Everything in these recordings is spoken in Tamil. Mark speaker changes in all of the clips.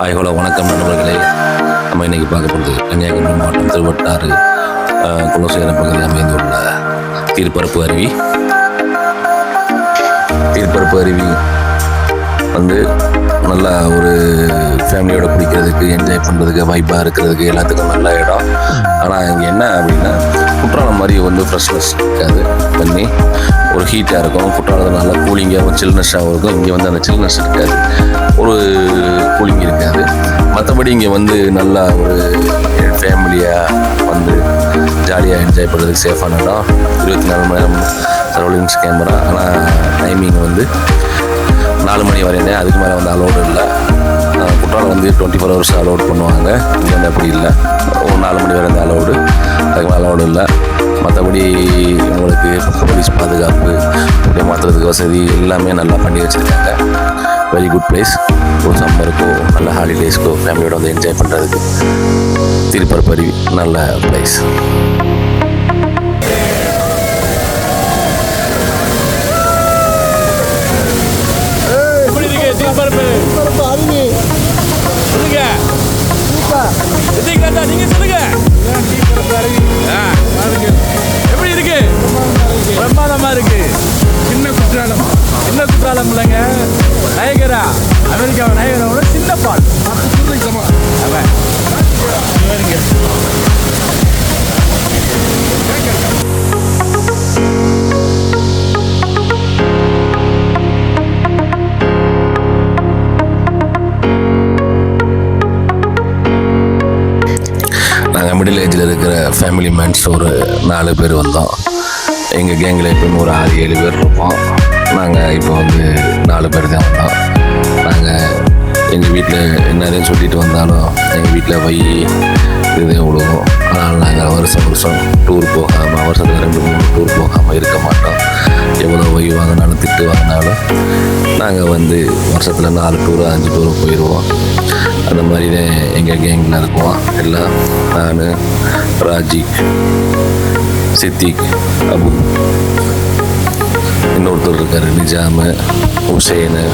Speaker 1: ஹலோ வணக்கம் நண்பர்களே. நம்ம இன்றைக்கி பார்க்க போகிறது கன்னியாகுமரி மாவட்டம் திருவட்டாறு குலசேகரம் பகுதியில் அமைந்துள்ள தீர்ப்பரப்பு அருவி. தீர்ப்பரப்பு அருவி வந்து நல்லா ஒரு ஃபேமிலியோட குடிக்கிறதுக்கு, என்ஜாய் பண்ணுறதுக்கு, வைப்பாக இருக்கிறதுக்கு எல்லாத்துக்கும் நல்ல இடம். ஆனால் இங்கே என்ன அப்படின்னா, குற்றாலம் மாதிரி வந்து ஃப்ரெஷ்னஸ் இருக்காது. தண்ணி ஒரு ஹீட்டாக இருக்கும். குற்றாலம் நல்லா கூலிங்காகவும் சில்னஸ்ஸாகவும் இருக்கும். இங்கே வந்து அந்த சில்னஸ் இருக்காது, ஒரு கூலிங் இருக்காது. மற்றபடி இங்கே வந்து நல்லா ஒரு ஃபேமிலியாக வந்து ஜாலியாக என்ஜாய் பண்ணுறதுக்கு சேஃபான இடம். 24 மணி நேரம் சரௌண்டிங்ஸ் கேமரா. ஆனால் டைமிங் வந்து 4 மணி வரையும், அதுக்கு மேலே வந்து அலோடு இல்லை. குற்றாலம் வந்து 24 hours அலோட் பண்ணுவாங்க. இங்கே வந்து அப்படி இல்லை. ஒரு 4 மணி வரை வந்து அலோடு, அதுக்கு மேலே அலோடு இல்லை. மற்றபடி உங்களுக்கு போலீஸ் பாதுகாப்பு, இப்படி மாற்றுறதுக்கு வசதி எல்லாமே நல்லா பண்ணி வச்சுருக்காங்க. Very good place. ஒரு சம்மருக்கோ நல்ல ஹாலிடேஸ்க்கோ ஃபேமிலியோட வந்து என்ஜாய் பண்ணுறதுக்கு தீர்ப்பரப்பு அருவி நல்ல பிளேஸ்.
Speaker 2: நீங்க சொல்லுங்க, எப்படி இருக்கு? பிரமாதமா இருக்கு. சின்ன குற்றாலம் இல்லைங்க, நயகரா, அமெரிக்காவை நயகராவோட சின்ன பால்.
Speaker 1: நாங்கள் மிடில் ஏஜில் இருக்கிற ஃபேமிலி மேன்ஸ் ஒரு 4 பேர் வந்தோம். எங்கள் கேங்கில் எப்பவுமே ஒரு 6-7 பேர் இருப்போம். நாங்கள் இப்போ வந்து 4 பேர் தான் வந்தோம். நாங்கள் எங்கள் வீட்டில் என்னதையும் சொல்லிட்டு வந்தாலும் எங்கள் வீட்டில் இது விழுவோம். அதனால் நாங்கள் வருஷம் டூர் போகாமல், வருஷத்துக்கு 2-3 டூர் போகாமல் இருக்க மாட்டோம். எவ்வளோ வாங்கினாலும் திட்டு வாங்கினாலும் நாங்கள் வந்து வருஷத்தில் 4 டூரு 5 டூரு போயிடுவோம். அந்த மாதிரி தான் எங்கள் கேங்கில் இருக்குவோம். எல்லாம் நான், ராஜிக், சித்திக், அபு, இன்னொருத்தர் இருக்கார் நிஜாமு, ஹுசேனு,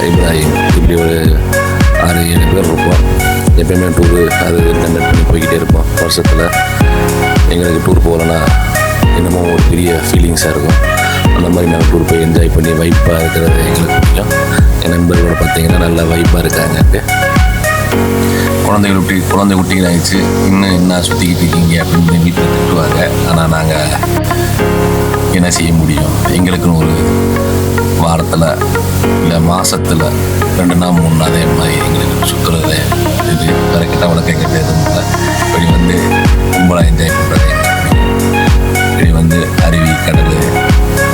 Speaker 1: இப்ராஹிம், இப்படி ஒரு 6-7 பேர் இருப்போம். எப்பயுமே டூரு அது கண்டக்ட் பண்ணி போய்கிட்டே இருப்போம். வருஷத்தில் எங்களுக்கு டூர் போகலன்னா என்னமோ ஒரு பெரிய ஃபீலிங்ஸாக இருக்கும். அந்த மாதிரி நாங்கள் டூர் போய் என்ஜாய் பண்ணி வைப்பாக இருக்கிறது எங்களுக்கு பிடிக்கும். என் நண்பர்களோட பார்த்தீங்கன்னா நல்லா வைப்பாக இருக்காங்க. குழந்தை குட்டிகள் ஆயிடுச்சு, இன்னும் என்ன சுற்றிக்கிட்டு இருக்கீங்க அப்படின்னு வீட்டில் திட்டுவாங்க. ஆனால் நாங்கள் என்ன செய்ய முடியும்? எங்களுக்குன்னு ஒரு வாரத்தில் இல்லை மாதத்தில் 2 நாள் 3 நாள் அதே மாதிரி எங்களுக்கு சுற்றுறது இது கரெக்டாக வழக்கம் எங்கிட்ட எதுவும் இல்லை. இப்படி வந்து கும்பலாக என்ஜாய் பண்ணுறது இப்படி வந்து அருவி, கடல்,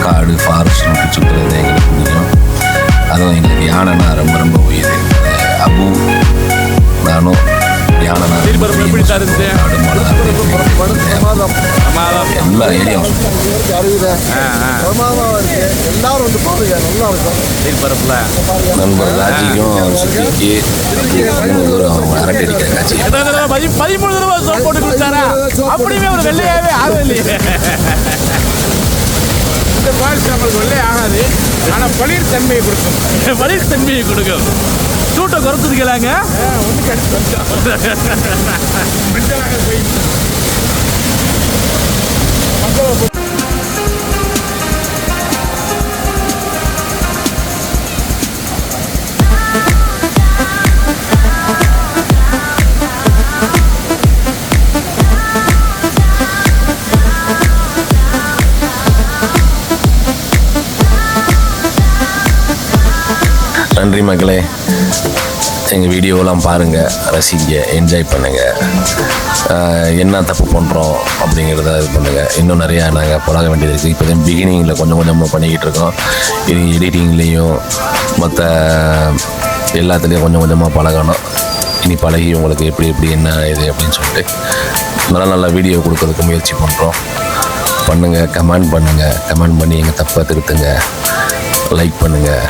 Speaker 1: காடு, ஃபாரஸ்ட் நோக்கி சுற்றுறது எங்களுக்கு பிடிக்கும். அதுவும் எங்களுக்கு யானைனா ரொம்ப ரொம்ப உயிர். அபு, நானும் யானைனா
Speaker 2: எல்லா
Speaker 1: ஏரியாவும் நண்பர் ராஜிக்கும் சுத்திக்கு அரட்டை அடிக்கிற காட்சி.
Speaker 2: 13 தடவை சோப் போட்டு கொடுத்தாரா? அப்படியே ஒரு வெள்ளையாவே ஆகலையே. இந்த பால்ஸ் நம்மளுக்கு வெள்ளை ஆகாது, ஆனால் பளிர் தன்மையை கொடுக்கும். சூட்டை குறைச்சிருக்கலாங்க. ஒன்று கடிச்சு போய்
Speaker 1: நன்றி மக்களே. எங்கள் வீடியோவெல்லாம் பாருங்கள், ரசிங்க, என்ஜாய் பண்ணுங்கள். என்ன தப்பு பண்ணுறோம் அப்படிங்கிறத இது பண்ணுங்கள். இன்னும் நிறையா நாங்கள் பழக வேண்டியது இருக்குது. இப்போ தான் பிகினிங்கில் கொஞ்சம் கொஞ்சமாக பண்ணிக்கிட்டு இருக்கோம். இது எடிட்டிங்லேயும் மற்ற எல்லாத்துலேயும் கொஞ்சம் கொஞ்சமாக பழகணும். இனி பழகி உங்களுக்கு எப்படி என்ன இது அப்படின்னு சொல்லிட்டு நல்ல வீடியோ கொடுக்கறதுக்கு முயற்சி பண்ணுறோம். கமெண்ட் பண்ணி எங்கள் தப்பை திருத்துங்க, லைக் பண்ணுங்கள்.